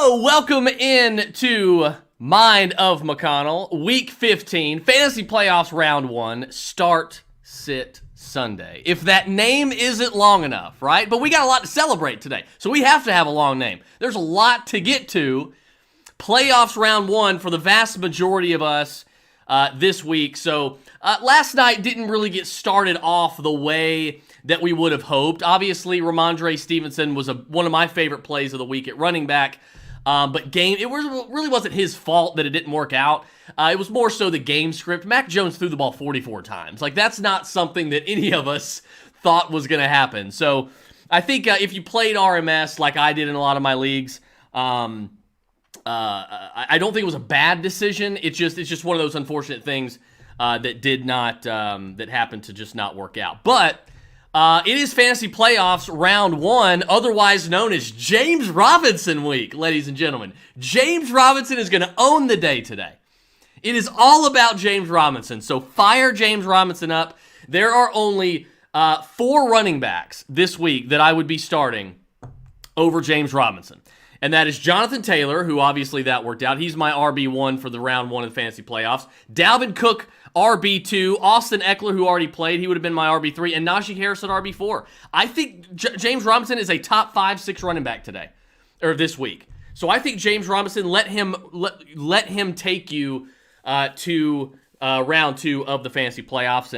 Hello, welcome in to Mind of McConnell, Week 15, Fantasy Playoffs Round 1, Start, Sit, Sunday. If that name isn't long enough, right? But we got a lot to celebrate today, so we have to have a long name. There's a lot to get to. Playoffs Round 1 for the vast majority of us this week. So last night didn't really get started off the way that we would have hoped. Obviously, Ramondre Stevenson was one of my favorite plays of the week at running back. But it really wasn't his fault that it didn't work out. It was more so the game script. Mac Jones threw the ball 44 times. Like, that's not something that any of us thought was going to happen. So I think if you played RMS like I did in a lot of my leagues, I don't think it was a bad decision. It's just one of those unfortunate things that happened to just not work out. But it is Fantasy Playoffs Round 1, otherwise known as James Robinson Week, ladies and gentlemen. James Robinson is going to own the day today. It is all about James Robinson, so fire James Robinson up. There are only 4 running backs this week that I would be starting over James Robinson. And that is Jonathan Taylor, who obviously that worked out. He's my RB1 for the Round 1 of the Fantasy Playoffs. Dalvin Cook, RB2. Austin Eckler, who already played, he would have been my RB3. And Najee Harris at RB4. I think James Robinson is a top 5-6 running back today, or this week. So I think James Robinson, let him take you to Round 2 of the Fantasy Playoffs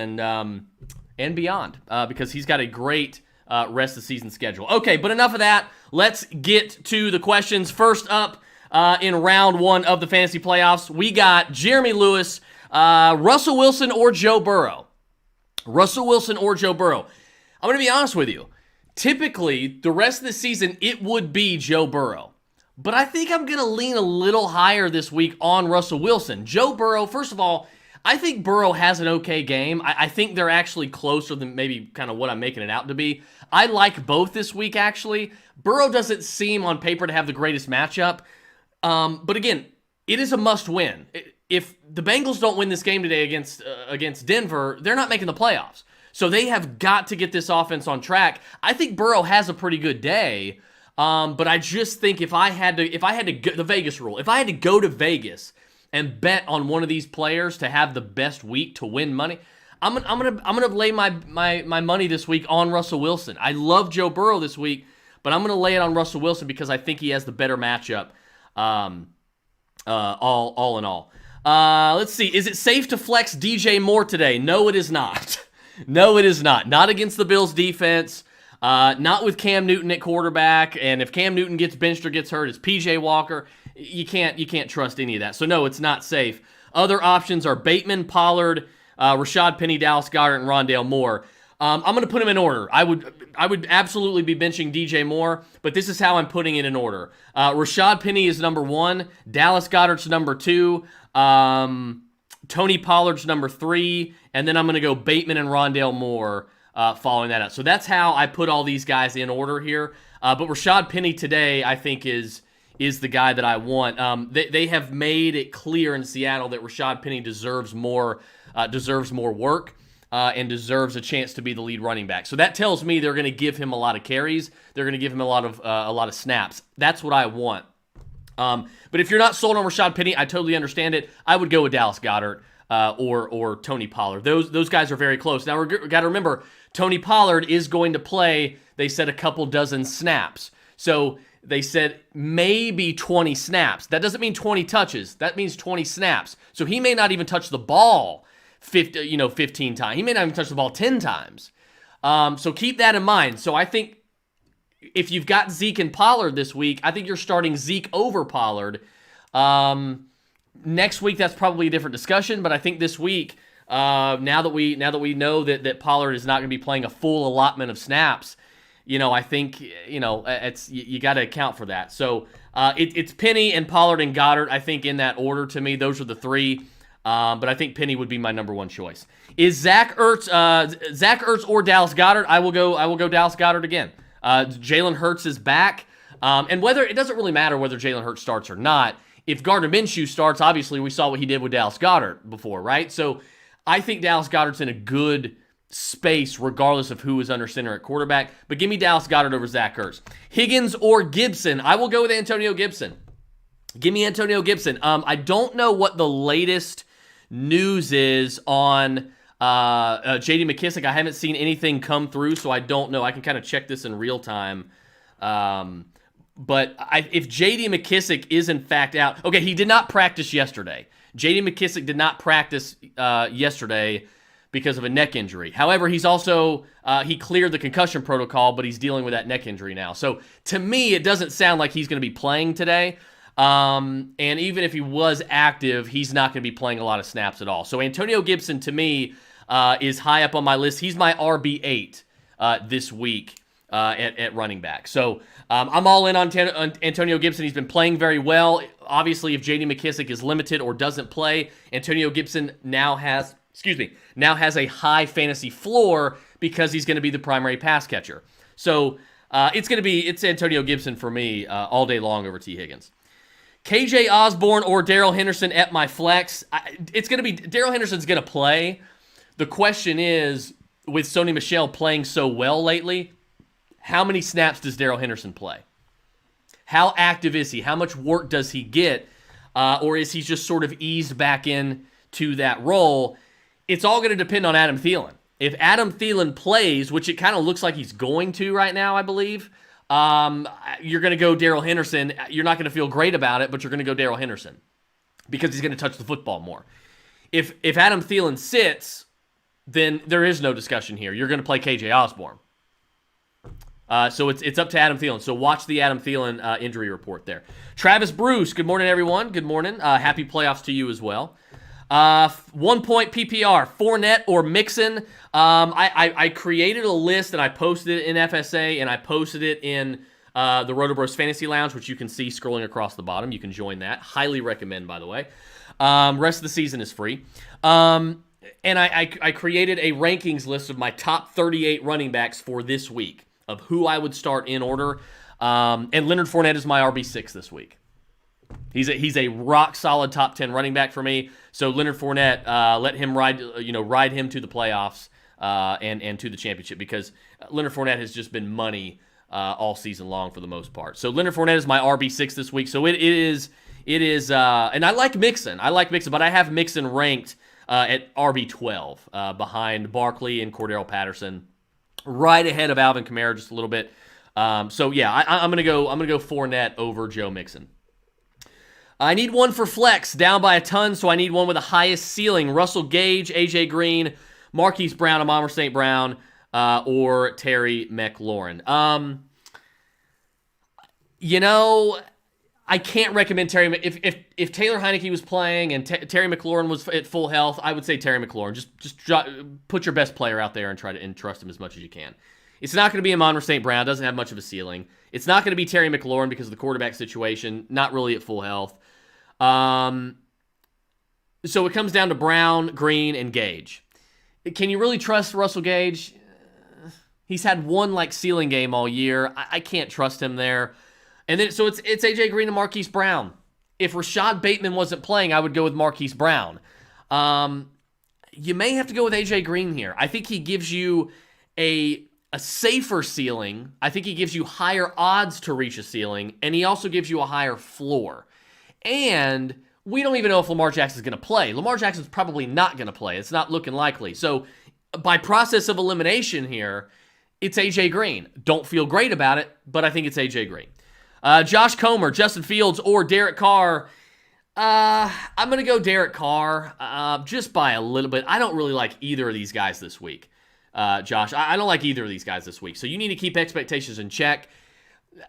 and beyond, because he's got a great rest of the season schedule. Okay, but enough of that. Let's get to the questions. First up in Round 1 of the Fantasy Playoffs, we got Jeremy Lewis, Russell Wilson or Joe Burrow. Russell Wilson or Joe Burrow. I'm going to be honest with you. Typically, the rest of the season, it would be Joe Burrow. But I think I'm going to lean a little higher this week on Russell Wilson. Joe Burrow, first of all, I think Burrow has an okay game. I think they're actually closer than maybe kind of what I'm making it out to be. I like both this week, actually. Burrow doesn't seem on paper to have the greatest matchup. But again, it is a must-win. If the Bengals don't win this game today against Denver, they're not making the playoffs. So they have got to get this offense on track. I think Burrow has a pretty good day. But I just think if I had to go, the Vegas rule, if I had to go to Vegas and bet on one of these players to have the best week to win money, I'm gonna lay my money this week on Russell Wilson. I love Joe Burrow this week, but I'm gonna lay it on Russell Wilson because I think he has the better matchup. All in all. Let's see. Is it safe to flex DJ Moore today? No, it is not. No, it is not. Not against the Bills defense. Not with Cam Newton at quarterback. And if Cam Newton gets benched or gets hurt, it's PJ Walker. You can't trust any of that. So no, it's not safe. Other options are Bateman, Pollard, Rashad Penny, Dallas Goedert, and Rondale Moore. I'm going to put them in order. I would absolutely be benching DJ Moore, but this is how I'm putting it in order. Rashad Penny is number 1. Dallas Goedert's number 2. Tony Pollard's number 3. And then I'm going to go Bateman and Rondale Moore following that up. So that's how I put all these guys in order here. But Rashad Penny today, I think, is the guy that I want. They have made it clear in Seattle that Rashad Penny deserves more work. And deserves a chance to be the lead running back. So that tells me they're going to give him a lot of carries. They're going to give him a lot of snaps. That's what I want. But if you're not sold on Rashad Penny, I totally understand it. I would go with Dallas Goedert or Tony Pollard. Those guys are very close. Now we got to remember, Tony Pollard is going to play. They said a couple dozen snaps. So they said maybe 20 snaps. That doesn't mean 20 touches. That means 20 snaps. So he may not even touch the ball 15 times. He may not even touch the ball 10 times. So keep that in mind. So I think if you've got Zeke and Pollard this week, I think you're starting Zeke over Pollard. Next week, that's probably a different discussion, but I think this week, now that we know that Pollard is not going to be playing a full allotment of snaps, I think, you got to account for that. So it's Penny and Pollard and Goddard, I think, in that order to me. Those are the 3. But I think Penny would be my number 1 choice. Is Zach Ertz or Dallas Goedert? I will go Dallas Goedert again. Jalen Hurts is back. And it doesn't really matter whether Jalen Hurts starts or not. If Gardner Minshew starts, obviously we saw what he did with Dallas Goedert before, right? So I think Dallas Goedert's in a good space regardless of who is under center at quarterback. But give me Dallas Goedert over Zach Ertz. Higgins or Gibson? I will go with Antonio Gibson. Give me Antonio Gibson. I don't know what the latest news is on J.D. Mckissick. I haven't seen anything come through, so I don't know. I can kind of check this in real time. But if J.D. Mckissick is in fact out, okay, he did not practice yesterday. J.D. Mckissick did not practice yesterday because of a neck injury. However, he's also, he cleared the concussion protocol, but he's dealing with that neck injury now. So to me, it doesn't sound like he's going to be playing today. And even if he was active, he's not going to be playing a lot of snaps at all. So Antonio Gibson, to me, is high up on my list. He's my RB8 this week at running back. So I'm all in on Antonio Gibson. He's been playing very well. Obviously, if J.D. Mckissick is limited or doesn't play, Antonio Gibson now has a high fantasy floor because he's going to be the primary pass catcher. So it's Antonio Gibson for me all day long over T. Higgins. KJ Osborne or Darrell Henderson at my flex. It's going to be Darrell Henderson's going to play. The question is, with Sony Michel playing so well lately, how many snaps does Darrell Henderson play? How active is he? How much work does he get? Or is he just sort of eased back in to that role? It's all going to depend on Adam Thielen. If Adam Thielen plays, which it kind of looks like he's going to right now, I believe, you're going to go Darrell Henderson. You're not going to feel great about it, but you're going to go Darrell Henderson because he's going to touch the football more. If Adam Thielen sits, then there is no discussion here. You're going to play KJ Osborne. So it's up to Adam Thielen. So watch the Adam Thielen injury report there. Travis Bruce, good morning, everyone. Good morning. Happy playoffs to you as well. 1 point PPR, Fournette or Mixon. I created a list and I posted it in FSA and I posted it in the Roto Bros Fantasy Lounge, which you can see scrolling across the bottom. You can join that. Highly recommend, by the way. Rest of the season is free. And I created a rankings list of my top 38 running backs for this week of who I would start in order. And Leonard Fournette is my RB6 this week. He's a rock solid top 10 running back for me. So Leonard Fournette, let him ride him to the playoffs and to the championship because Leonard Fournette has just been money all season long for the most part. So Leonard Fournette is my RB6 this week. So it is, and I like Mixon. But I have Mixon ranked at RB12 behind Barkley and Cordero Patterson, right ahead of Alvin Kamara just a little bit. So yeah, I'm gonna go Fournette over Joe Mixon. I need one for flex, down by a ton, so I need one with the highest ceiling. Russell Gage, A.J. Green, Marquise Brown, Amon St. Brown, or Terry McLaurin. I can't recommend Terry. If Taylor Heineke was playing and Terry McLaurin was at full health, I would say Terry McLaurin. Just put your best player out there and try to entrust him as much as you can. It's not going to be Amon St. Brown. Doesn't have much of a ceiling. It's not going to be Terry McLaurin because of the quarterback situation. Not really at full health. So it comes down to Brown, Green, and Gage. Can you really trust Russell Gage? He's had one ceiling game all year. I can't trust him there. And then so it's AJ Green and Marquise Brown. If Rashad Bateman wasn't playing, I would go with Marquise Brown. You may have to go with AJ Green here. I think he gives you a safer ceiling. I think he gives you higher odds to reach a ceiling, and he also gives you a higher floor. And we don't even know if Lamar Jackson's going to play. Lamar Jackson's probably not going to play. It's not looking likely. So by process of elimination here, it's A.J. Green. Don't feel great about it, but I think it's A.J. Green. Josh Comer, Justin Fields, or Derek Carr. I'm going to go Derek Carr just by a little bit. I don't really like either of these guys this week, Josh. I don't like either of these guys this week. So you need to keep expectations in check.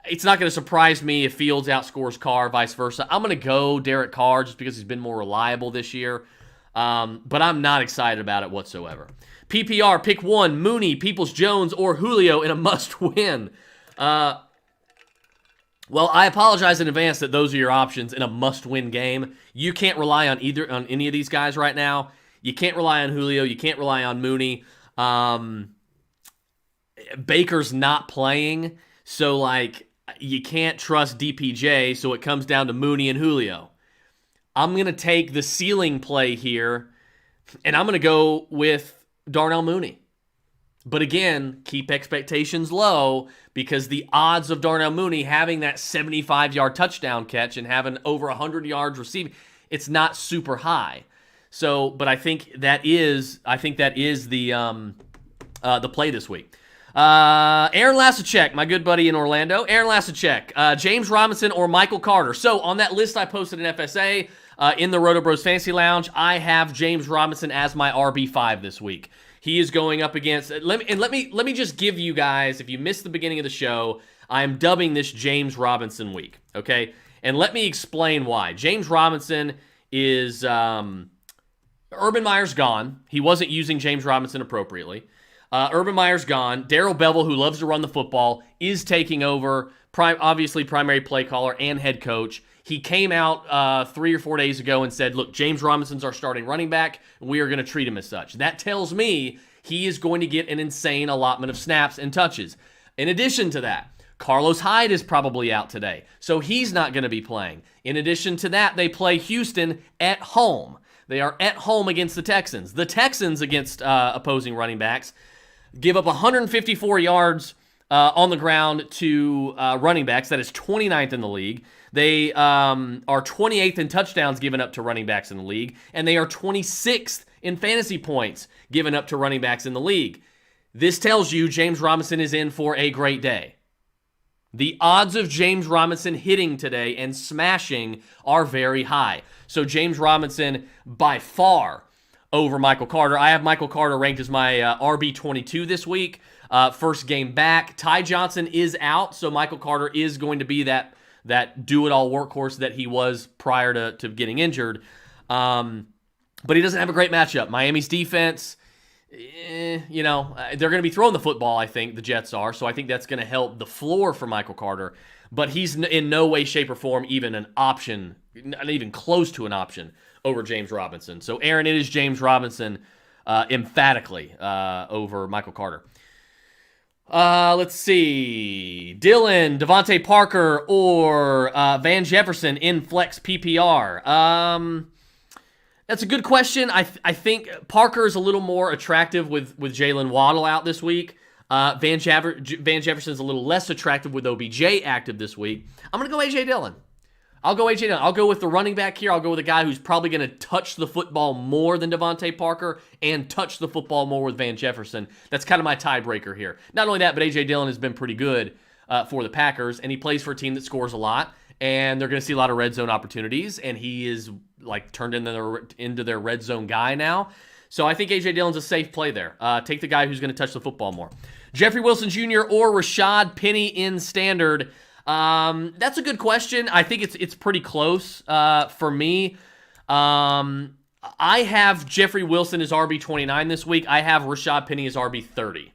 It's not going to surprise me if Fields outscores Carr, vice versa. I'm going to go Derek Carr just because he's been more reliable this year. But I'm not excited about it whatsoever. PPR, pick one, Mooney, Peoples-Jones, or Julio in a must-win. Well, I apologize in advance that those are your options in a must-win game. You can't rely on any of these guys right now. You can't rely on Julio. You can't rely on Mooney. Baker's not playing. So, you can't trust DPJ, so it comes down to Mooney and Julio. I'm going to take the ceiling play here, and I'm going to go with Darnell Mooney. But again, keep expectations low because the odds of Darnell Mooney having that 75-yard touchdown catch and having over 100 yards receiving, it's not super high. So, but I think that is the play this week. Aaron Lasicek, my good buddy in Orlando. Aaron Lasicek, James Robinson or Michael Carter. So on that list I posted in FSA in the Roto Bros Fantasy Lounge, I have James Robinson as my RB5 this week. He is going up against. Let me just give you guys. If you missed the beginning of the show, I am dubbing this James Robinson week. Okay, and let me explain why. James Robinson is Urban Meyer's gone. He wasn't using James Robinson appropriately. Urban Meyer's gone. Darrell Bevell, who loves to run the football, is taking over. Obviously, primary play caller and head coach. He came out 3 or 4 days ago and said, look, James Robinson's our starting running back. We are going to treat him as such. That tells me he is going to get an insane allotment of snaps and touches. In addition to that, Carlos Hyde is probably out today, so he's not going to be playing. In addition to that, they play Houston at home. They are at home against the Texans. The Texans against opposing running backs give up 154 yards on the ground to running backs. That is 29th in the league. They are 28th in touchdowns given up to running backs in the league, and they are 26th in fantasy points given up to running backs in the league. This tells you James Robinson is in for a great day. The odds of James Robinson hitting today and smashing are very high. So James Robinson by far over Michael Carter. I have Michael Carter ranked as my RB22 this week. First game back. Ty Johnson is out, so Michael Carter is going to be that do-it-all workhorse that he was prior to getting injured. But he doesn't have a great matchup. Miami's defense, they're going to be throwing the football, I think, the Jets are, so I think that's going to help the floor for Michael Carter. But he's in no way, shape, or form even an option, not even close to an option over James Robinson. So, Aaron, it is James Robinson emphatically over Michael Carter. Let's see. Dylan, Devontae Parker, or Van Jefferson in flex PPR. That's a good question. I think Parker is a little more attractive with Jalen Waddle out this week. Van Jefferson's a little less attractive with OBJ active this week. I'm going to go A.J. Dillon. I'll go with the running back here. I'll go with a guy who's probably going to touch the football more than Devontae Parker and touch the football more with Van Jefferson. That's kind of my tiebreaker here. Not only that, but A.J. Dillon has been pretty good for the Packers, and he plays for a team that scores a lot, and they're going to see a lot of red zone opportunities, and he is turned into their red zone guy now. So I think A.J. Dillon's a safe play there. Take the guy who's going to touch the football more. Jeffrey Wilson Jr. or Rashad Penny in standard. That's a good question. I think it's pretty close for me. I have Jeffrey Wilson as RB29 this week. I have Rashad Penny as RB30.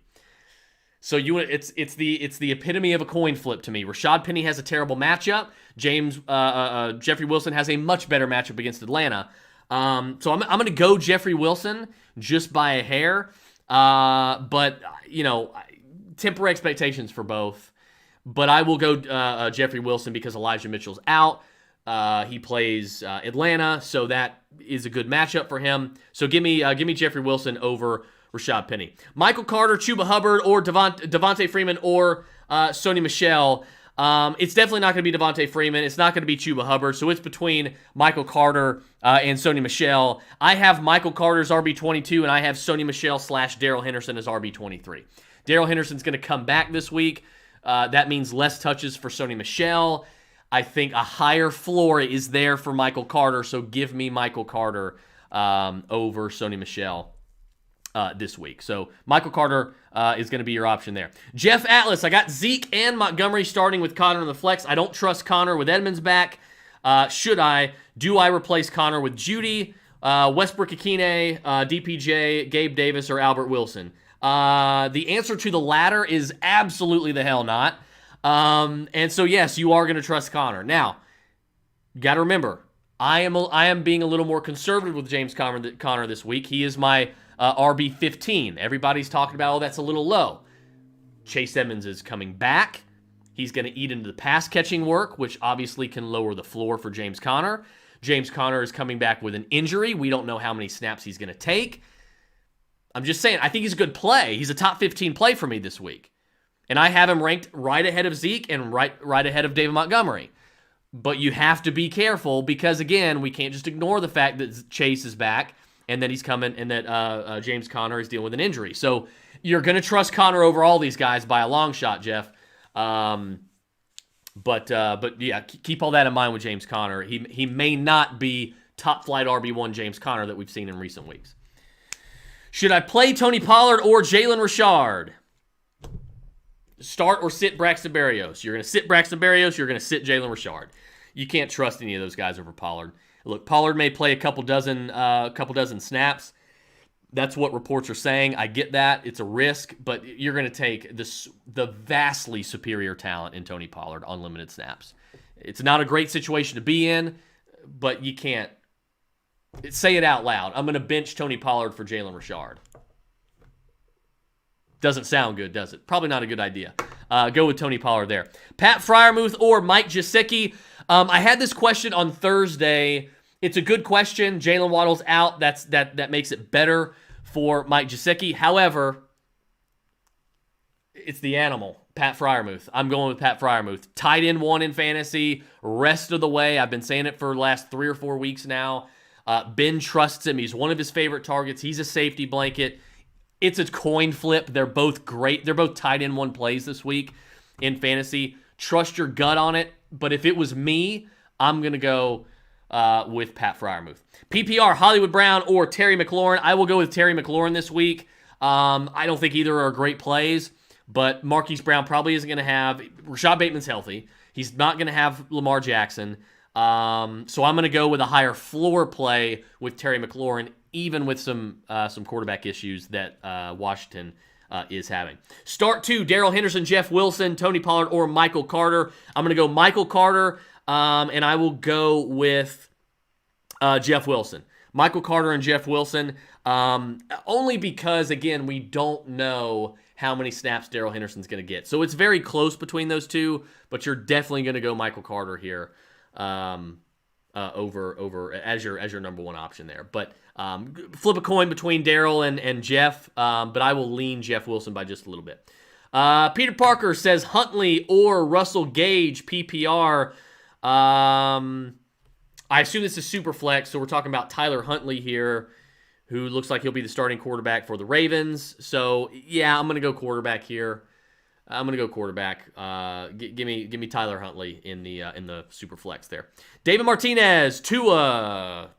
So it's the epitome of a coin flip to me. Rashad Penny has a terrible matchup. Jeffrey Wilson has a much better matchup against Atlanta. So I'm going to go Jeffrey Wilson just by a hair. But temper expectations for both. But I will go Jeffrey Wilson because Elijah Mitchell's out. He plays Atlanta, so that is a good matchup for him. So give me Jeffrey Wilson over Rashad Penny. Michael Carter, Chuba Hubbard, or Devontae Freeman, or Sony Michel. It's definitely not going to be Devontae Freeman. It's not going to be Chuba Hubbard. So it's between Michael Carter and Sony Michel. I have Michael Carter's RB22, and I have Sony Michel / Darrell Henderson as RB23. Darrell Henderson's going to come back this week. That means less touches for Sony Michel. I think a higher floor is there for Michael Carter, so give me Michael Carter over Sony Michel this week. So Michael Carter is going to be your option there. Jeff Atlas, I got Zeke and Montgomery starting with Connor on the flex. I don't trust Connor with Edmonds back. Should I? Do I replace Connor with Judy, Westbrook-Ikhine, DPJ, Gabe Davis, or Albert Wilson? The answer to the latter is absolutely the hell not. And so yes, you are going to trust Connor. Now, you got to remember, I am being a little more conservative with James Conner this week. He is my RB15. Everybody's talking about, oh, that's a little low. Chase Edmonds is coming back. He's going to eat into the pass catching work, which obviously can lower the floor for James Conner. James Conner is coming back with an injury. We don't know how many snaps he's going to take. I'm just saying, I think he's a good play. He's a top 15 play for me this week. And I have him ranked right ahead of Zeke and right ahead of David Montgomery. But you have to be careful because, again, we can't just ignore the fact that Chase is back and that he's coming and that James Conner is dealing with an injury. So you're going to trust Conner over all these guys by a long shot, Jeff. But yeah, keep all that in mind with James Conner. He may not be top flight RB1 James Conner that we've seen in recent weeks. Should I play Tony Pollard or Jalen Richard? Start or sit Braxton Berrios. You're going to sit Braxton Berrios. You're going to sit Jalen Richard. You can't trust any of those guys over Pollard. Look, Pollard may play a couple dozen snaps. That's what reports are saying. I get that. It's a risk, but you're going to take the vastly superior talent in Tony Pollard on limited snaps. It's not a great situation to be in, but you can't say it out loud. I'm going to bench Tony Pollard for Jalen Richard. Doesn't sound good, does it? Probably not a good idea. Go with Tony Pollard there. Pat Freiermuth or Mike Gesicki? I had this question on Thursday. It's a good question. Jalen Waddle's out. That makes it better for Mike Gesicki. However, it's the animal, Pat Freiermuth. I'm going with Pat Freiermuth. Tight end 1 in fantasy. Rest of the way. I've been saying it for the last 3 or 4 weeks now. Ben trusts him. He's one of his favorite targets. He's a safety blanket. It's a coin flip. They're both great. They're both tight end 1 plays this week in fantasy. Trust your gut on it. But if it was me, I'm going to go with Pat Freiermuth. PPR, Hollywood Brown or Terry McLaurin. I will go with Terry McLaurin this week. I don't think either are great plays, but Marquise Brown probably isn't going to have. Rashad Bateman's healthy. He's not going to have Lamar Jackson. So I'm going to go with a higher floor play with Terry McLaurin, even with some quarterback issues that Washington is having. Start 2, Darrell Henderson, Jeff Wilson, Tony Pollard, or Michael Carter. I'm going to go Michael Carter, and I will go with Jeff Wilson. Michael Carter and Jeff Wilson, only because, again, we don't know how many snaps Darrell Henderson's going to get. So it's very close between those two, but you're definitely going to go Michael Carter here over as your number 1 option there. But flip a coin between Darrell and Jeff, but I will lean Jeff Wilson by just a little bit. Peter Parker says Huntley or Russell Gage PPR. I assume this is super flex, so we're talking about Tyler Huntley here, who looks like he'll be the starting quarterback for the Ravens. So yeah, I'm going to go quarterback here. I'm going to go quarterback. Give me Tyler Huntley in the super flex there. David Martinez, Tua,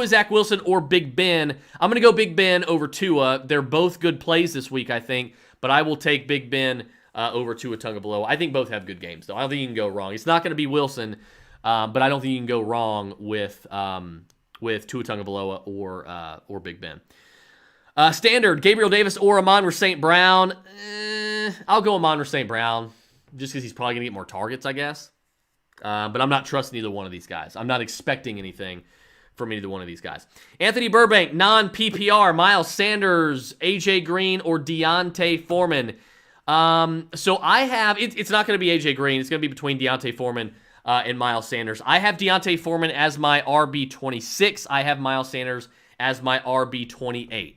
Zach Wilson, or Big Ben. I'm going to go Big Ben over Tua. They're both good plays this week, I think, but I will take Big Ben over Tua Tagovailoa. I think both have good games, though. I don't think you can go wrong. It's not going to be Wilson, but I don't think you can go wrong with Tua Tagovailoa or Big Ben. Standard, Gabriel Davis or Amon-Ra St. Brown. I'll go Amon-Ra St. Brown just because he's probably going to get more targets, I guess. But I'm not trusting either one of these guys. I'm not expecting anything from either one of these guys. Anthony Burbank, non-PPR, Miles Sanders, AJ Green, or Deontay Foreman. So I have, it's not going to be AJ Green. It's going to be between Deontay Foreman and Miles Sanders. I have Deontay Foreman as my RB26. I have Miles Sanders as my RB28.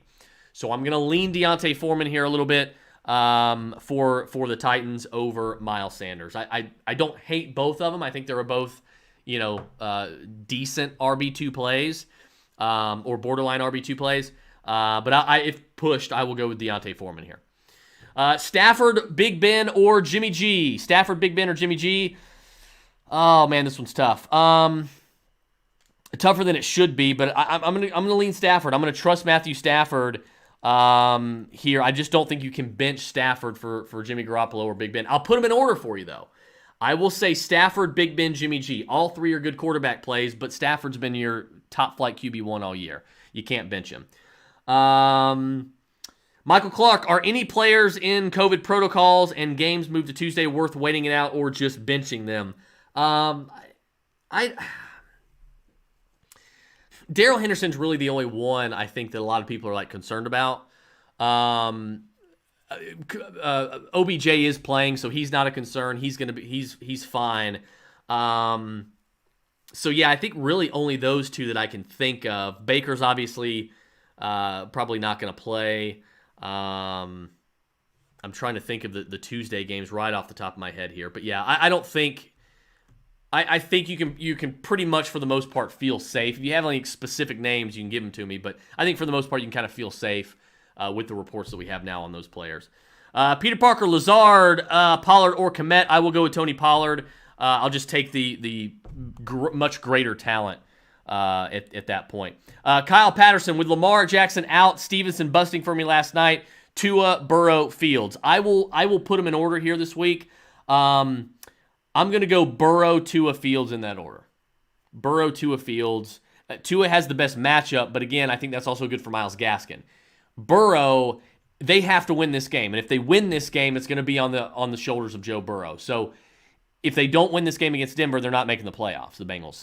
So I'm going to lean Deontay Foreman here a little bit for the Titans over Miles Sanders. I don't hate both of them. I think they were both, decent RB2 plays or borderline RB2 plays. But if pushed, I will go with Deontay Foreman here. Stafford, Big Ben, or Jimmy G. Stafford, Big Ben, or Jimmy G. Oh man, this one's tough. Tougher than it should be, but I'm gonna lean Stafford. I'm gonna trust Matthew Stafford here. I just don't think you can bench Stafford for Jimmy Garoppolo or Big Ben. I'll put them in order for you though. I will say Stafford, Big Ben, Jimmy G. All three are good quarterback plays, but Stafford's been your top flight QB1 all year. You can't bench him. Michael Clark, are any players in COVID protocols and games moved to Tuesday worth waiting it out or just benching them? Darrell Henderson's really the only one I think that a lot of people are concerned about. OBJ is playing, so he's not a concern. He's fine. So yeah, I think really only those two that I can think of. Baker's obviously Probably not going to play. I'm trying to think of the Tuesday games right off the top of my head here. But yeah, I don't think... I think you can pretty much, for the most part, feel safe. If you have any specific names, you can give them to me. But I think for the most part, you can kind of feel safe with the reports that we have now on those players. Peter Parker, Lazard, Pollard, or Kmet. I will go with Tony Pollard. I'll just take the much greater talent at that point. Kyle Patterson, with Lamar Jackson out, Stevenson busting for me last night, Tua, Burrow, Fields. I will put them in order here this week. I'm going to go Burrow, Tua, Fields in that order. Burrow, Tua, Fields. Tua has the best matchup, but again, I think that's also good for Myles Gaskin. Burrow, they have to win this game, and if they win this game, it's going to be on the shoulders of Joe Burrow. So if they don't win this game against Denver, they're not making the playoffs, the Bengals.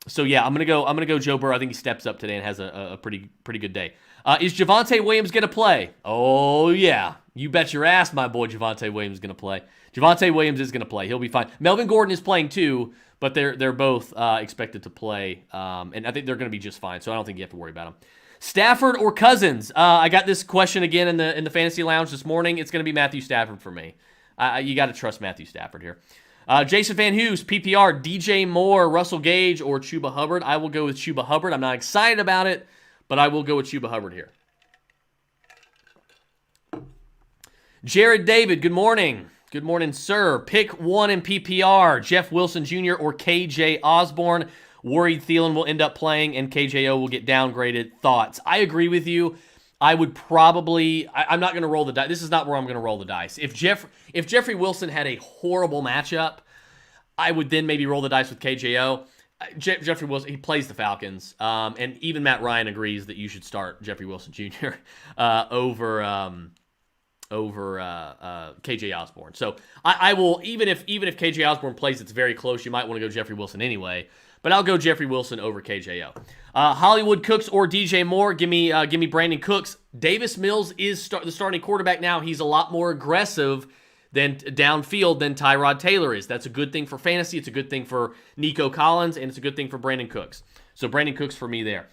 So yeah, I'm gonna go Joe Burrow. I think he steps up today and has a pretty good day. Is Javonte Williams gonna play? Oh yeah, you bet your ass, my boy. Javonte Williams is gonna play. Javonte Williams is gonna play. He'll be fine. Melvin Gordon is playing too, but they're both expected to play, and I think they're gonna be just fine. So I don't think you have to worry about them. Stafford or Cousins? I got this question again in the fantasy lounge this morning. It's gonna be Matthew Stafford for me. You got to trust Matthew Stafford here. Jason Van Hoos, PPR, DJ Moore, Russell Gage, or Chuba Hubbard. I will go with Chuba Hubbard. I'm not excited about it, but I will go with Chuba Hubbard here. Jared David, good morning. Good morning, sir. Pick one in PPR, Jeff Wilson Jr. or KJ Osborne. Worried Thielen will end up playing and KJO will get downgraded. Thoughts? I agree with you. I would probably... I'm not going to roll the dice. This is not where I'm going to roll the dice. If Jeffrey Wilson had a horrible matchup, I would then maybe roll the dice with KJO. Jeffrey Wilson, he plays the Falcons. And even Matt Ryan agrees that you should start Jeffrey Wilson Jr. over KJ Osborne. So I will, even if KJ Osborne plays, it's very close. You might want to go Jeffrey Wilson anyway. But I'll go Jeffrey Wilson over KJO. Hollywood Cooks or DJ Moore. Give me Brandon Cooks. Davis Mills is the starting quarterback now. He's a lot more aggressive than downfield than Tyrod Taylor is. That's a good thing for fantasy. It's a good thing for Nico Collins, and it's a good thing for Brandon Cooks. So Brandon Cooks for me there.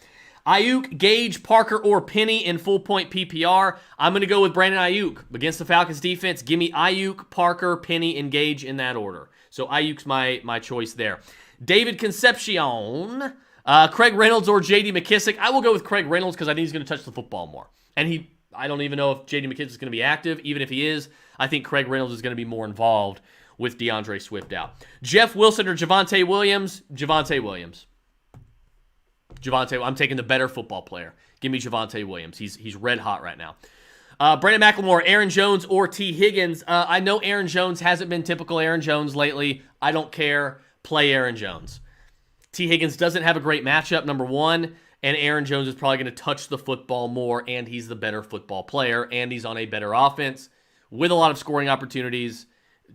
Ayuk, Gage, Parker, or Penny in full point PPR. I'm going to go with Brandon Ayuk. Against the Falcons defense, give me Ayuk, Parker, Penny, and Gage in that order. So Ayuk's my choice there. David Concepcion, Craig Reynolds or J.D. McKissick. I will go with Craig Reynolds because I think he's going to touch the football more. And I don't even know if J.D. McKissick is going to be active. Even if he is, I think Craig Reynolds is going to be more involved with DeAndre Swift out. Jeff Wilson or Javonte Williams? Javonte Williams. I'm taking the better football player. Give me Javonte Williams. He's red hot right now. Brandon McLemore, Aaron Jones, or T. Higgins. I know Aaron Jones hasn't been typical Aaron Jones lately. I don't care. Play Aaron Jones. T. Higgins doesn't have a great matchup, number one, and Aaron Jones is probably going to touch the football more, and he's the better football player, and he's on a better offense with a lot of scoring opportunities.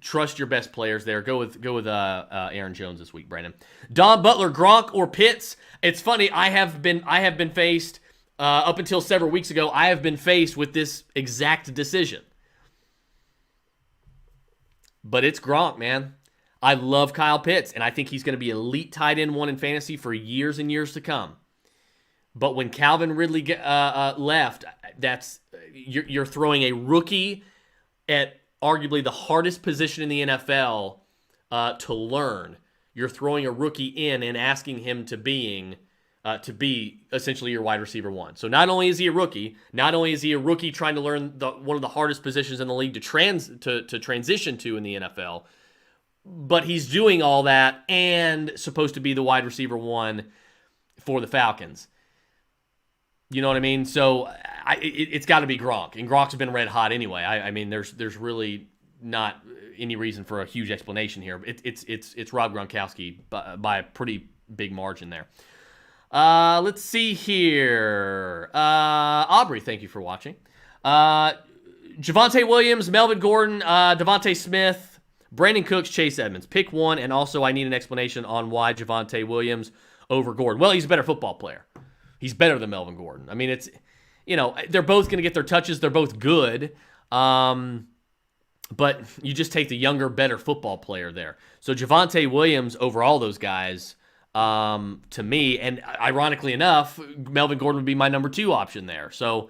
Trust your best players there. Go with Aaron Jones this week, Brandon. Don Butler, Gronk, or Pitts. It's funny. I have been faced up until several weeks ago. I have been faced with this exact decision, but it's Gronk, man. I love Kyle Pitts, and I think he's going to be elite tight end one in fantasy for years and years to come. But when Calvin Ridley left, you're throwing a rookie at arguably the hardest position in the NFL to learn. You're throwing a rookie in and asking him to be essentially your wide receiver one. So not only is he a rookie, trying to learn one of the hardest positions in the league to transition to in the NFL, but he's doing all that and supposed to be the wide receiver one for the Falcons. You know what I mean? So it's got to be Gronk, and Gronk's been red hot anyway. I mean, there's really not any reason for a huge explanation here. It's Rob Gronkowski by a pretty big margin there. Let's see here. Aubrey, thank you for watching. Javonte Williams, Melvin Gordon, Devontae Smith, Brandon Cooks, Chase Edmonds. Pick one, and also I need an explanation on why Javonte Williams over Gordon. Well, he's a better football player. He's better than Melvin Gordon. I mean, they're both going to get their touches. They're both good. But you just take the younger, better football player there. So Javonte Williams over all those guys, to me. And ironically enough, Melvin Gordon would be my number 2 option there. So,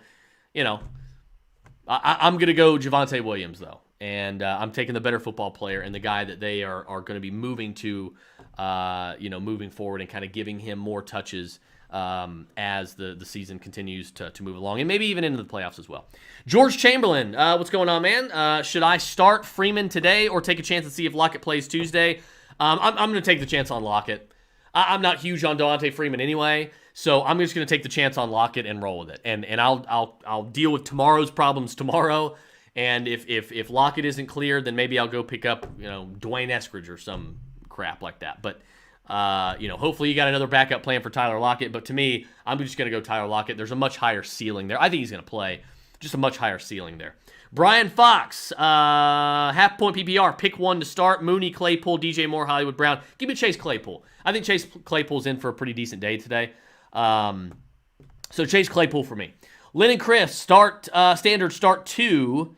I'm going to go Javonte Williams, though. And I'm taking the better football player and the guy that they are going to be moving to, moving forward and kind of giving him more touches as the season continues to move along, and maybe even into the playoffs as well. George Chamberlain, what's going on, man? Should I start Freeman today or take a chance and see if Lockett plays Tuesday? I'm going to take the chance on Lockett. I'm not huge on Devonta Freeman anyway, so I'm just going to take the chance on Lockett and roll with it. And I'll deal with tomorrow's problems tomorrow. And if Lockett isn't cleared, then maybe I'll go pick up Dwayne Eskridge or some crap like that. But hopefully you got another backup plan for Tyler Lockett. But to me, I'm just going to go Tyler Lockett. There's a much higher ceiling there. I think he's going to play. Just a much higher ceiling there. Brian Fox, half-point PPR, pick one to start. Mooney, Claypool, DJ Moore, Hollywood Brown. Give me Chase Claypool. I think Chase Claypool's in for a pretty decent day today. So Chase Claypool for me. Lynn and Chris, standard start 2.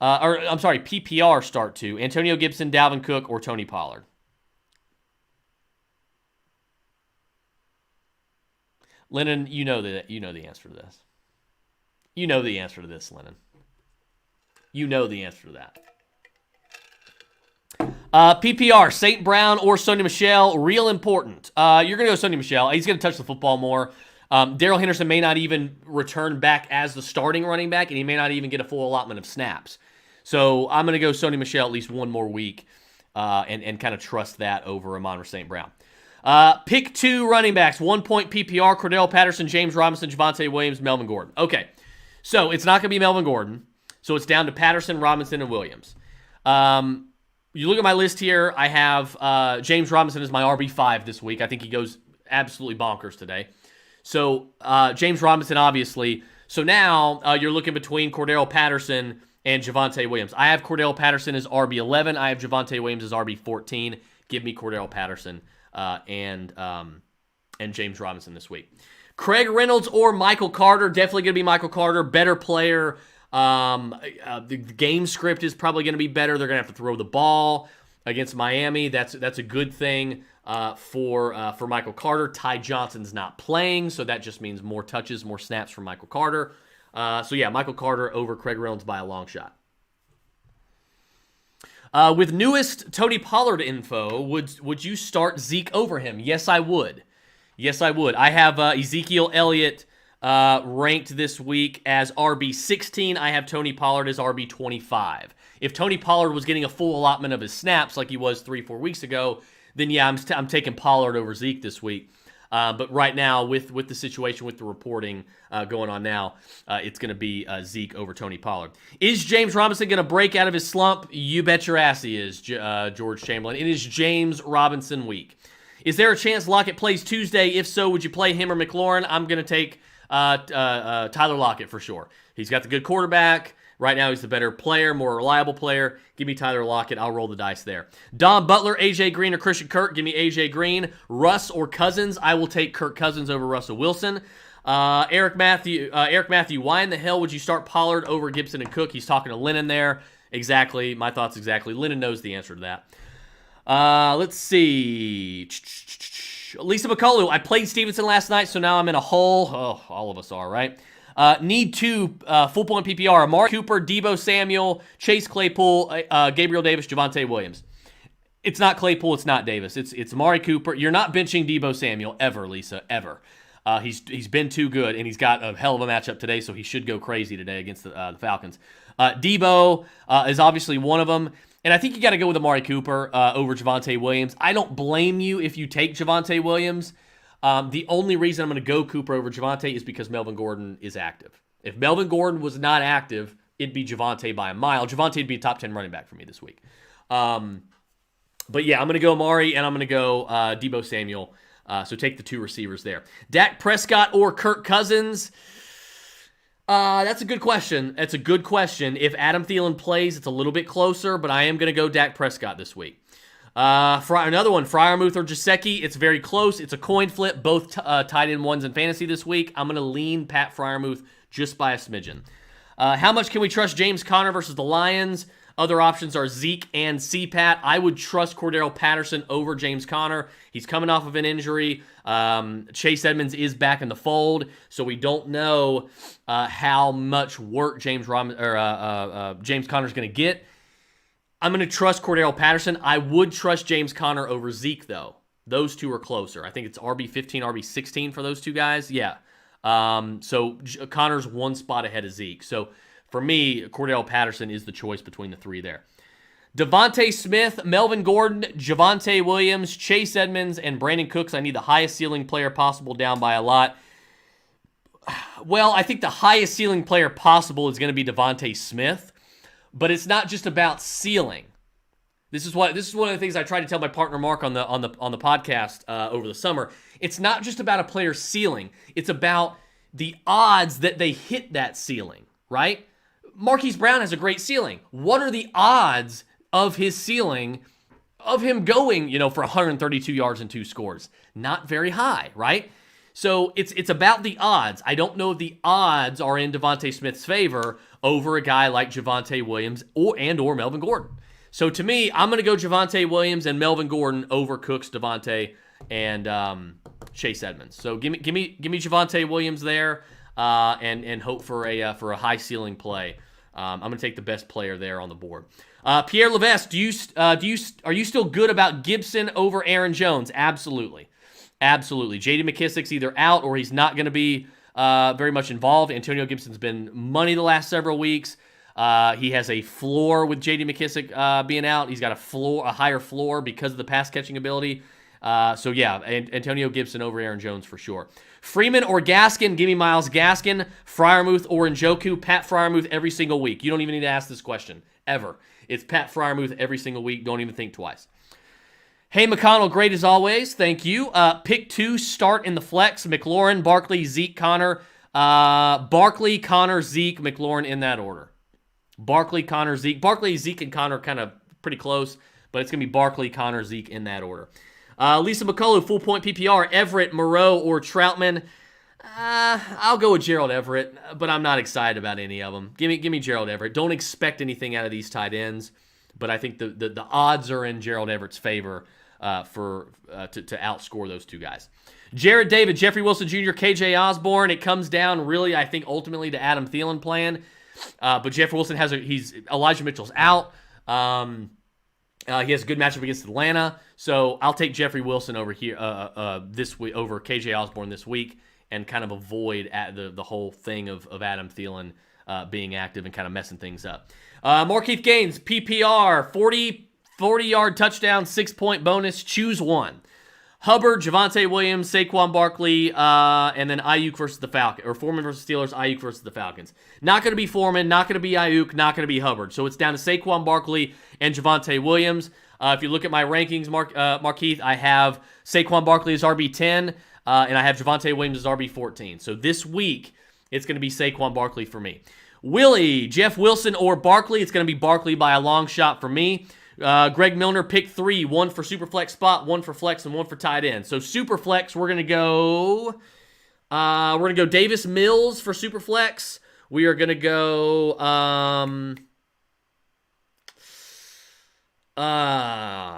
PPR start 2. Antonio Gibson, Dalvin Cook, or Tony Pollard. Lennon, you know the answer to this. You know the answer to this, Lennon. You know the answer to that. PPR, St. Brown or Sonny Michel, real important. You're going to go Sonny Michel. He's going to touch the football more. Darrell Henderson may not even return back as the starting running back, and he may not even get a full allotment of snaps. So I'm going to go Sonny Michel at least one more week and kind of trust that over Amon-Ra St. Brown. Pick 2 running backs, 1-point PPR, Cordell Patterson, James Robinson, Javonte Williams, Melvin Gordon. Okay, so it's not going to be Melvin Gordon. So it's down to Patterson, Robinson, and Williams. You look at my list here, I have James Robinson as my RB5 this week. I think he goes absolutely bonkers today. So James Robinson, obviously. So now you're looking between Cordell Patterson and Javonte Williams. I have Cordell Patterson as RB11. I have Javonte Williams as RB14. Give me Cordell Patterson and James Robinson this week. Craig Reynolds or Michael Carter. Definitely going to be Michael Carter. Better player. The game script is probably going to be better. They're going to have to throw the ball against Miami. That's a good thing for Michael Carter. Ty Johnson's not playing, so that just means more touches, more snaps for Michael Carter. So yeah, Michael Carter over Craig Reynolds by a long shot. With newest Tony Pollard info, would you start Zeke over him? Yes, I would. Yes, I would. I have Ezekiel Elliott ranked this week as RB16. I have Tony Pollard as RB25. If Tony Pollard was getting a full allotment of his snaps like he was 3-4 weeks ago, then yeah, I'm taking Pollard over Zeke this week. But right now, with the situation, with the reporting going on now, it's going to be Zeke over Tony Pollard. Is James Robinson going to break out of his slump? You bet your ass he is, George Chamberlain. It is James Robinson week. Is there a chance Lockett plays Tuesday? If so, would you play him or McLaurin? I'm going to take Tyler Lockett for sure. He's got the good quarterback. Right now, he's the better player, more reliable player. Give me Tyler Lockett. I'll roll the dice there. Don Butler, A.J. Green, or Christian Kirk. Give me A.J. Green. Russ or Cousins. I will take Kirk Cousins over Russell Wilson. Eric Matthew, why in the hell would you start Pollard over Gibson and Cook? He's talking to Lennon there. Exactly. My thoughts exactly. Lennon knows the answer to that. Let's see. Lisa McCullough. I played Stevenson last night, so now I'm in a hole. Oh, all of us are, right? Need 2 full-point PPR. Amari Cooper, Deebo Samuel, Chase Claypool, Gabriel Davis, Javonte Williams. It's not Claypool. It's not Davis. It's Amari Cooper. You're not benching Deebo Samuel ever, Lisa, ever. He's been too good, and he's got a hell of a matchup today, so he should go crazy today against the Falcons. Deebo is obviously one of them. And I think you got to go with Amari Cooper over Javonte Williams. I don't blame you if you take Javonte Williams. The only reason I'm going to go Cooper over Javonte is because Melvin Gordon is active. If Melvin Gordon was not active, it'd be Javonte by a mile. Javonte would be a top 10 running back for me this week. But yeah, I'm going to go Amari and I'm going to go Deebo Samuel. So take the 2 receivers there. Dak Prescott or Kirk Cousins? That's a good question. That's a good question. If Adam Thielen plays, it's a little bit closer, but I am going to go Dak Prescott this week. Another one, Freiermuth or Gesicki. It's very close. It's a coin flip. Both tight end ones in fantasy this week. I'm going to lean Pat Freiermuth just by a smidgen. How much can we trust James Conner versus the Lions? Other options are Zeke and CPAT. I would trust Cordero Patterson over James Conner. He's coming off of an injury. Chase Edmonds is back in the fold, so we don't know how much work James Conner is going to get. I'm going to trust Cordero Patterson. I would trust James Conner over Zeke, though. Those two are closer. I think it's RB15, RB16 for those two guys. Yeah. So Conner's one spot ahead of Zeke. So for me, Cordero Patterson is the choice between the three there. Devontae Smith, Melvin Gordon, Javonte Williams, Chase Edmonds, and Brandon Cooks. I need the highest ceiling player possible, down by a lot. Well, I think the highest ceiling player possible is going to be Devontae Smith, but it's not just about ceiling. This is one of the things I tried to tell my partner Mark on the podcast over the summer. It's not just about a player's ceiling. It's about the odds that they hit that ceiling, right? Marquise Brown has a great ceiling. What are the odds of his ceiling, of him going, for 132 yards and 2 scores? Not very high, right? So it's about the odds. I don't know if the odds are in Devontae Smith's favor over a guy like Javonte Williams or Melvin Gordon. So to me, I'm going to go Javonte Williams and Melvin Gordon over Cooks, Devontae, and Chase Edmonds. So give me Javonte Williams there, and hope for a high ceiling play. I'm going to take the best player there on the board. Pierre Levesque, are you still good about Gibson over Aaron Jones? Absolutely. J.D. McKissick's either out or he's not going to be very much involved. Antonio Gibson's been money the last several weeks. He has a floor with J.D. McKissick being out. He's got a higher floor because of the pass catching ability. So yeah, Antonio Gibson over Aaron Jones for sure. Freeman or Gaskin? Give me Myles Gaskin. Freiermuth or Njoku? Pat Freiermuth every single week. You don't even need to ask this question ever. It's Pat Freiermuth every single week. Don't even think twice. Hey, McConnell, great as always. Thank you. Pick 2, start in the flex. McLaurin, Barkley, Zeke, Connor. Barkley, Connor, Zeke, McLaurin in that order. Barkley, Connor, Zeke. Barkley, Zeke, and Connor kind of pretty close, but it's going to be Barkley, Connor, Zeke in that order. Lisa McCullough, full point PPR. Everett, Moreau, or Troutman. I'll go with Gerald Everett, but I'm not excited about any of them. Give me Gerald Everett. Don't expect anything out of these tight ends, but I think the odds are in Gerald Everett's favor to outscore those two guys. Jared David, Jeffrey Wilson Jr., KJ Osborne. It comes down really, I think, ultimately to Adam Thielen playing. But Jeffrey Wilson Elijah Mitchell's out. He has a good matchup against Atlanta, so I'll take Jeffrey Wilson over here this week over KJ Osborne this week, and kind of avoid the whole thing of Adam Thielen being active and kind of messing things up. Markeith Gaines, PPR, 40-yard touchdown, 6-point bonus. Choose one. Hubbard, Javonte Williams, Saquon Barkley, and then Ayuk versus the Falcons, or Foreman versus Steelers, Ayuk versus the Falcons. Not going to be Foreman, not going to be Ayuk, not going to be Hubbard. So it's down to Saquon Barkley and Javonte Williams. If you look at my rankings, Markeith, I have Saquon Barkley as RB10, and I have Javonte Williams as RB14. So this week, it's going to be Saquon Barkley for me. Willie, Jeff Wilson, or Barkley. It's going to be Barkley by a long shot for me. Greg Milner, pick 3, 1 for Superflex spot, 1 for flex, and 1 for tight end. So Superflex, we're gonna go Davis Mills for Superflex. We are gonna go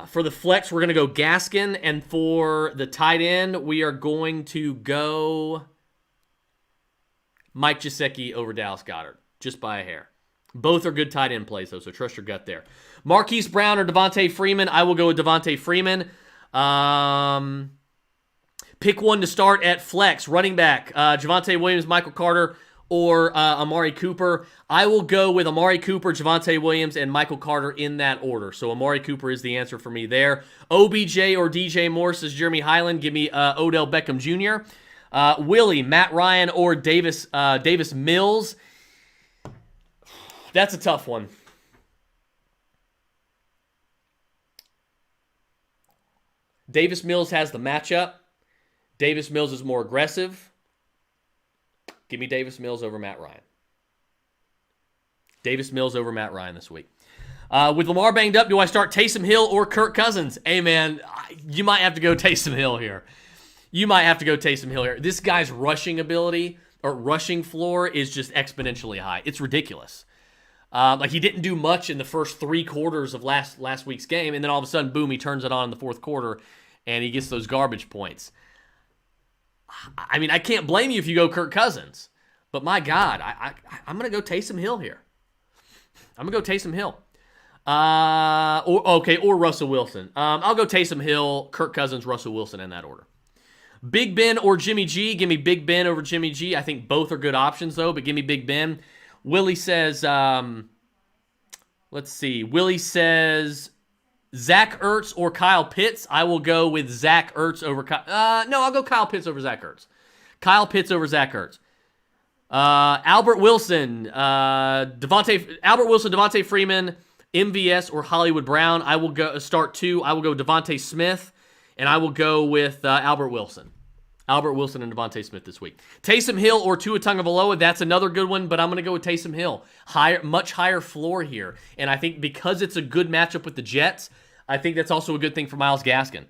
for the flex, we're gonna go Gaskin, and for the tight end, we are going to go Mike Gesicki over Dallas Goedert, just by a hair. Both are good tight end plays, though, so trust your gut there. Marquise Brown or Devontae Freeman? I will go with Devontae Freeman. Pick one to start at flex. Running back, Javonte Williams, Michael Carter, or Amari Cooper. I will go with Amari Cooper, Javonte Williams, and Michael Carter in that order. So Amari Cooper is the answer for me there. OBJ or DJ Moore, says Jeremy Highland. Give me Odell Beckham Jr. Willie, Matt Ryan, or Davis Mills. That's a tough one. Davis Mills has the matchup. Davis Mills is more aggressive. Give me Davis Mills over Matt Ryan. Davis Mills over Matt Ryan this week. With Lamar banged up, do I start Taysom Hill or Kirk Cousins? Hey, man, you might have to go Taysom Hill here. This guy's rushing ability or rushing floor is just exponentially high. It's ridiculous. Like he didn't do much in the first 3 quarters of last week's game, and then all of a sudden, boom, he turns it on in the fourth quarter, and he gets those garbage points. I mean, I can't blame you if you go Kirk Cousins, but my God, I'm going to go Taysom Hill here. I'm going to go Taysom Hill. Or Russell Wilson. I'll go Taysom Hill, Kirk Cousins, Russell Wilson in that order. Big Ben or Jimmy G. Give me Big Ben over Jimmy G. I think both are good options, though, but give me Big Ben. Willie says, let's see. Willie says Zach Ertz or Kyle Pitts. I will go with Zach Ertz over no, I'll go Kyle Pitts over Zach Ertz. Kyle Pitts over Zach Ertz. Albert Wilson, Devontae Freeman, MVS or Hollywood Brown. I will go start 2. I will go Devontae Smith, and I will go with Albert Wilson. Albert Wilson and Devontae Smith this week. Taysom Hill or Tua Tagovailoa, that's another good one, but I'm going to go with Taysom Hill. Much higher floor here, and I think because it's a good matchup with the Jets, I think that's also a good thing for Myles Gaskin.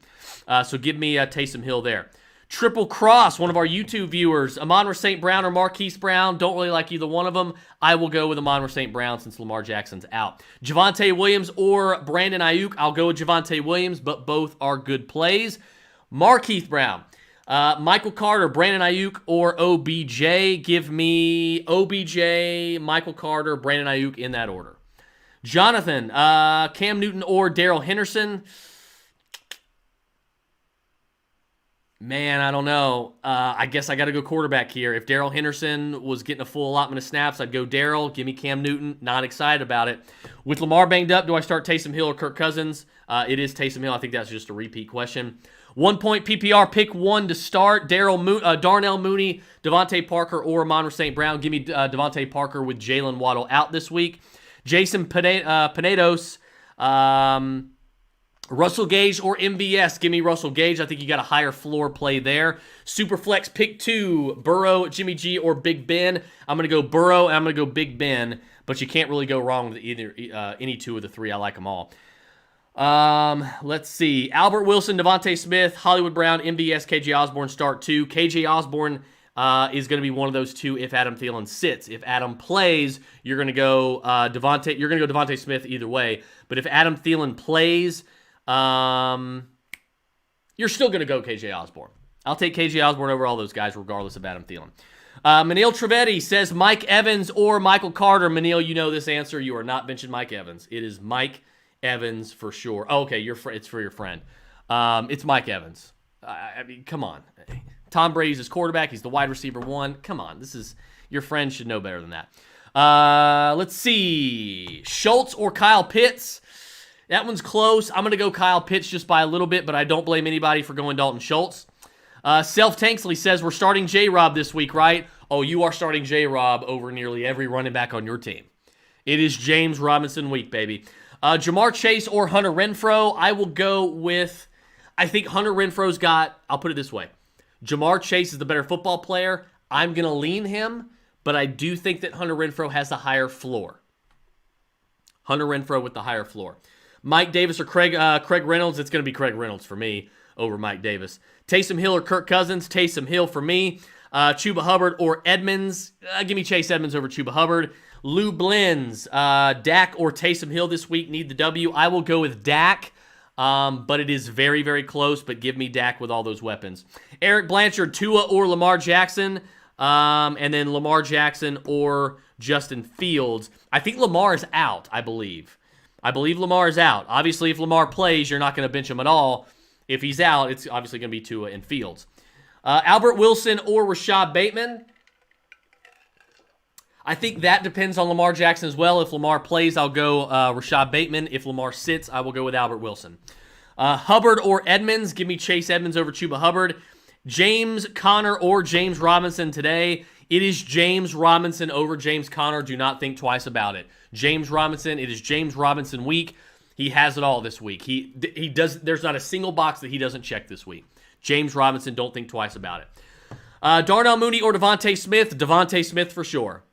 So give me Taysom Hill there. Triple Cross, one of our YouTube viewers, Amon-Ra St. Brown or Marquise Brown. Don't really like either one of them. I will go with Amon-Ra St. Brown since Lamar Jackson's out. Javonte Williams or Brandon Ayuk. I'll go with Javonte Williams, but both are good plays. Marquise Brown, Michael Carter, Brandon Ayuk, or OBJ. Give me OBJ, Michael Carter, Brandon Ayuk in that order. Jonathan, Cam Newton or Darrell Henderson. Man, I don't know. I guess I got to go quarterback here. If Darrell Henderson was getting a full allotment of snaps, I'd go Darrell. Give me Cam Newton. Not excited about it. With Lamar banged up, do I start Taysom Hill or Kirk Cousins? It is Taysom Hill. I think that's just a repeat question. 1 point PPR, pick one to start. Darnell Mooney, Devontae Parker, or Amon-Ra St. Brown. Give me Devontae Parker with Jalen Waddle out this week. Jason Pinedos, Russell Gage or MVS. Give me Russell Gage. I think you got a higher floor play there. Superflex pick 2, Burrow, Jimmy G, or Big Ben. I'm going to go Burrow, and I'm going to go Big Ben, but you can't really go wrong with either any 2 of the 3. I like them all. Let's see. Albert Wilson, Devontae Smith, Hollywood Brown, MVS, KJ Osborne start 2. KJ Osborne is going to be one of those 2 if Adam Thielen sits. If Adam plays, you're going to go Devontae Smith either way. But if Adam Thielen plays, you're still going to go KJ Osborne. I'll take KJ Osborne over all those guys regardless of Adam Thielen. Manil Trivedi says Mike Evans or Michael Carter. Manil, you know this answer. You are not benching Mike Evans. It is Mike Evans for sure. Oh, okay, it's for your friend. It's Mike Evans. I mean, come on. Tom Brady's his quarterback. He's the wide receiver 1. Come on. Your friend should know better than that. Let's see. Schultz or Kyle Pitts. That one's close. I'm going to go Kyle Pitts just by a little bit, but I don't blame anybody for going Dalton Schultz. Self-Tanksley says, we're starting J-Rob this week, right? Oh, you are starting J-Rob over nearly every running back on your team. It is James Robinson week, baby. Jamar Chase or Hunter Renfrow. I will go with, I think Hunter Renfrow's got, I'll put it this way. Jamar Chase is the better football player. I'm going to lean him, but I do think that Hunter Renfrow has the higher floor. Hunter Renfrow with the higher floor. Mike Davis or Craig Reynolds. It's going to be Craig Reynolds for me over Mike Davis. Taysom Hill or Kirk Cousins. Taysom Hill for me. Chuba Hubbard or Edmonds. Give me Chase Edmonds over Chuba Hubbard. Lou Blins. Dak or Taysom Hill this week. Need the W. I will go with Dak, but it is very, very close. But give me Dak with all those weapons. Eric Blanchard, Tua or Lamar Jackson. And then Lamar Jackson or Justin Fields. I think Lamar is out, I believe. I believe Lamar is out. Obviously, if Lamar plays, you're not going to bench him at all. If he's out, it's obviously going to be Tua and Fields. Albert Wilson or Rashad Bateman. I think that depends on Lamar Jackson as well. If Lamar plays, I'll go Rashad Bateman. If Lamar sits, I will go with Albert Wilson. Hubbard or Edmonds. Give me Chase Edmonds over Chuba Hubbard. James Conner or James Robinson today. It is James Robinson over James Conner. Do not think twice about it. James Robinson. It is James Robinson week. He has it all this week. He does. There's not a single box that he doesn't check this week. James Robinson. Don't think twice about it. Darnell Mooney or Devontae Smith. Devontae Smith for sure.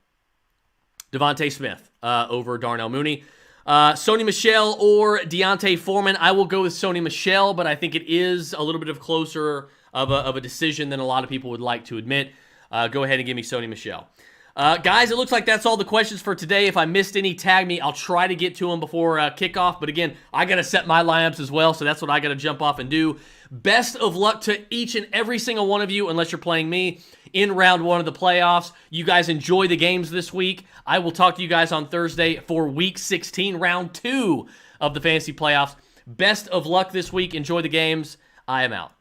Devontae Smith over Darnell Mooney. Sony Michel or Deontay Foreman. I will go with Sony Michel, but I think it is a little bit of closer of a decision than a lot of people would like to admit. Go ahead and give me Sony Michel. Guys, it looks like that's all the questions for today. If I missed any, tag me. I'll try to get to them before kickoff. But again, I got to set my lineups as well, so that's what I got to jump off and do. Best of luck to each and every single one of you, unless you're playing me, in round 1 of the playoffs. You guys enjoy the games this week. I will talk to you guys on Thursday for Week 16, round 2 of the fantasy playoffs. Best of luck this week. Enjoy the games. I am out.